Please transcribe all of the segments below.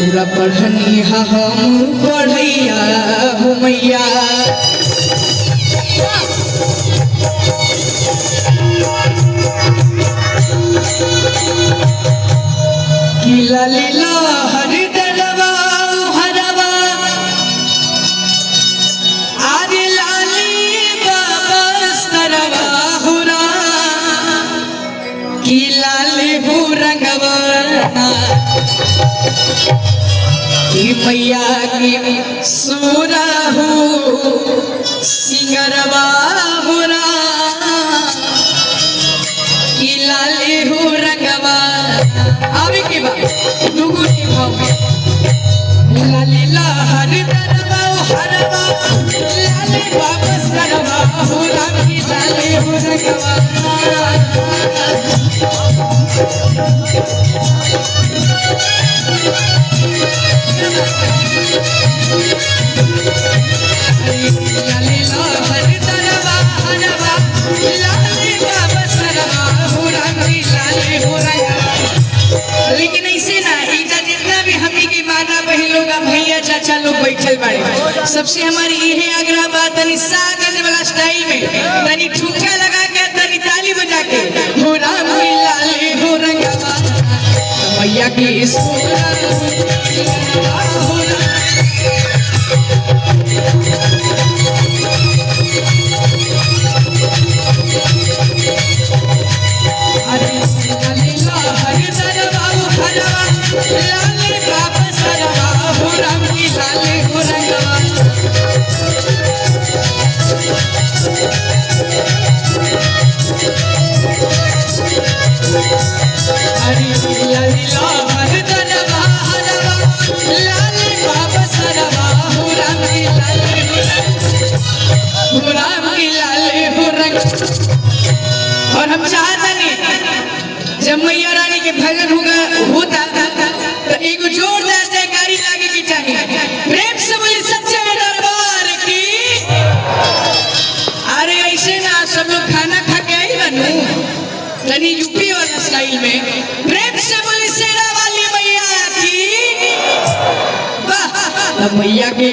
पूरा पढ़नी हम पढ़ैया हो मैया किला लीला हर दरवा हरवा आदि लाली बाबा हुरा किला लेबू रंगवा की मैया की सूरा हो सिंगरवा हुरा की लाली हो रंगवा आवे के बाद दुगुनी भाव लाली हर दरवा हरवा लाली वापस करवा हुरा की लाली हो रंगवा लेकिन ऐसे ना जितना भी हमी के माता बहन लोग भैया चाचा लोग बैठल बाड़े सबसे हमारी यही आग्रह बात तनी सागन वाला स्टाइल में तनी ठुमका लगा के तनी ताली बजा के हो राम की लाले हो रंगवा मैया की और हम चाहते नहीं जब मैया रानी के भजन होता तो एक जोरदार जयकारी लागे की चाहिए प्रेम से बोली सच्चे दरबार की। अरे ऐसे ना सब लोग खाना खा के आई बनू तनी यूपी वाला स्टाइल में प्रेम से बोली शेरा वाली मैया की मैया के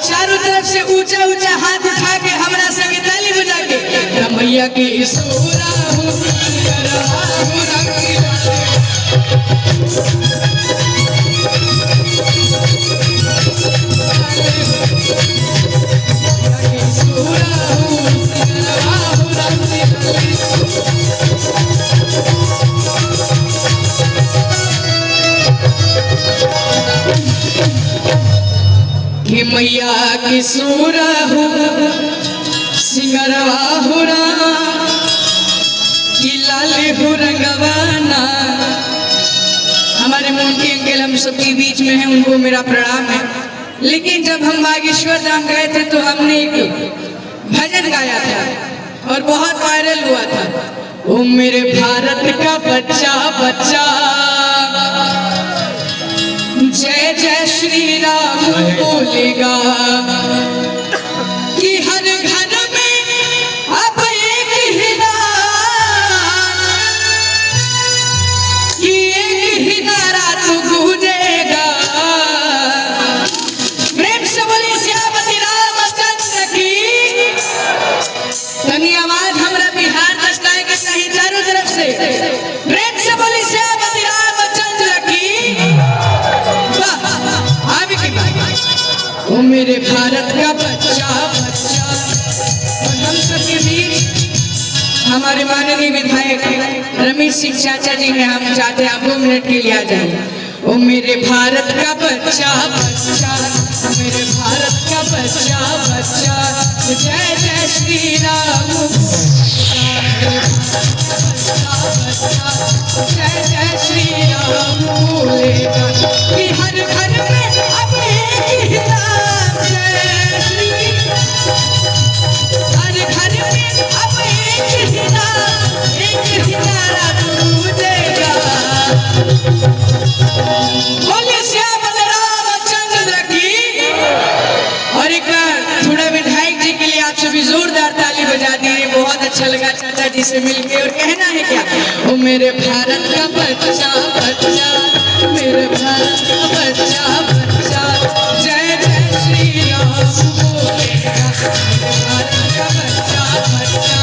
चारों तरफ से ऊंचा ऊंचा हाथ उठा के हमरा संगे ताली बजा के मैया की सूरा हो कि मैया की सूरा हो सिंगरवा हो कि लाले हो रंगवाना। हमारे मोंटी अंकल हम सबके बीच में हैं, उनको मेरा प्रणाम है। लेकिन जब हम बागेश्वर धाम गए थे तो हमने एक भजन गाया था और बहुत वायरल हुआ था, ओ मेरे भारत का बच्चा बच्चा जय जय श्री राम बोलेगा कि हर घर में अब एक ही नारा तो गूंजेगा। प्रेम से बोली श्यामती रामचंद्र ओ मेरे भारत का बच्चा बच्चा। और हम सबके बीच हमारे माननीय विधायक रमेश सिंह चाचा जी हैं, हम चाहते हैं आप 2 मिनट के लिए आ जाइए। ओ मेरे भारत का बच्चा बच्चा, मेरे भारत का बच्चा बच्चा, जय जय श्री राम। जय जय श्री राम बोलेगा कि हर घर में अब एक ही नाम जय श्री, हर घर में अब एक ही नाम, एक ही नारा गूंजेगा। बोले श्याम रामचंद्र की। और एक बार थोड़ा विधायक जी के लिए आप सभी जोरदार ताली बजा दिए, बहुत अच्छा लगा चाचा जी से मिलके। और कहना है क्या, ओ मेरे भारत का बच्चा बच्चा, मेरे भारत का बच्चा बच्चा, जय जय श्री राम बोलेगा। भारत का बच्चा बच्चा,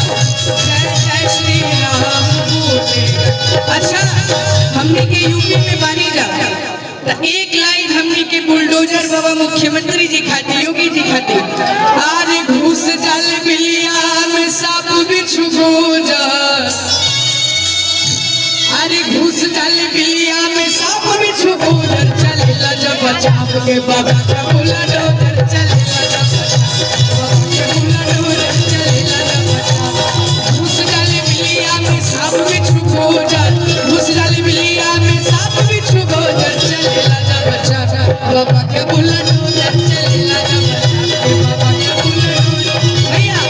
जय जय श्री राम बोलेगा। अच्छा, हमने के यूपी में बानी जा तो एक लाइन हमने के बुलडोजर बाबा मुख्यमंत्री जी खाते, योगी जी खाते, आरे घुस जाल बिलिया में सांप बिच्छू गोजर, अरे घुस जाल बिलिया में सांप बिच्छू गोजर, चलेला जब चाप के बाबा का बुलडोजर, चलेला जब बाबा के बुलडोजर, चलेला जब चाप। घुस जाल बिलिया में सांप बिच्छू गोजर, घुस जाल बिलिया में सांप बिच्छू गोजर, चलेला जब चाप बाबा के बुलडोजर, चलेला जब चाप के बाबा के बुलडोजर। भैया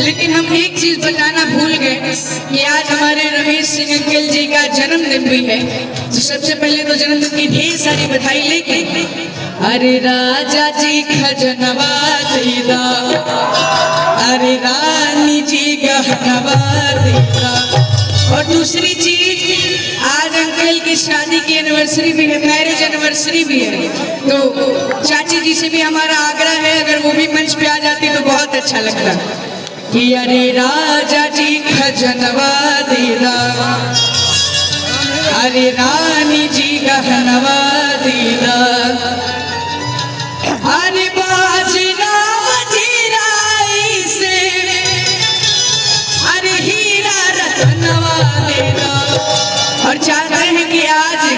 लेकिन हम एक चीज बताना भूल गए कि आज हमारे रमेश सिंह अंकल जी का जन्मदिन भी है। तो सबसे पहले तो जन्मदिन की ढेर सारी बधाई लेके, अरे राजा जी खजनवा दीदा, अरे रानी जी गहनवा दीदा। और दूसरी चीज, आज अंकल की शादी की एनिवर्सरी भी है, मैरिज एनिवर्सरी भी है। तो चाची जी से भी हमारा आग्रह है, अगर वो भी मंच पे आ जाती तो बहुत अच्छा लगता कि अरे राजा जी खजनवा दीदा, अरे रानी जी गहनवा दीदा, अरे बाजना मजीराई से, अरे हीरा रतनवा देदा। और चाचा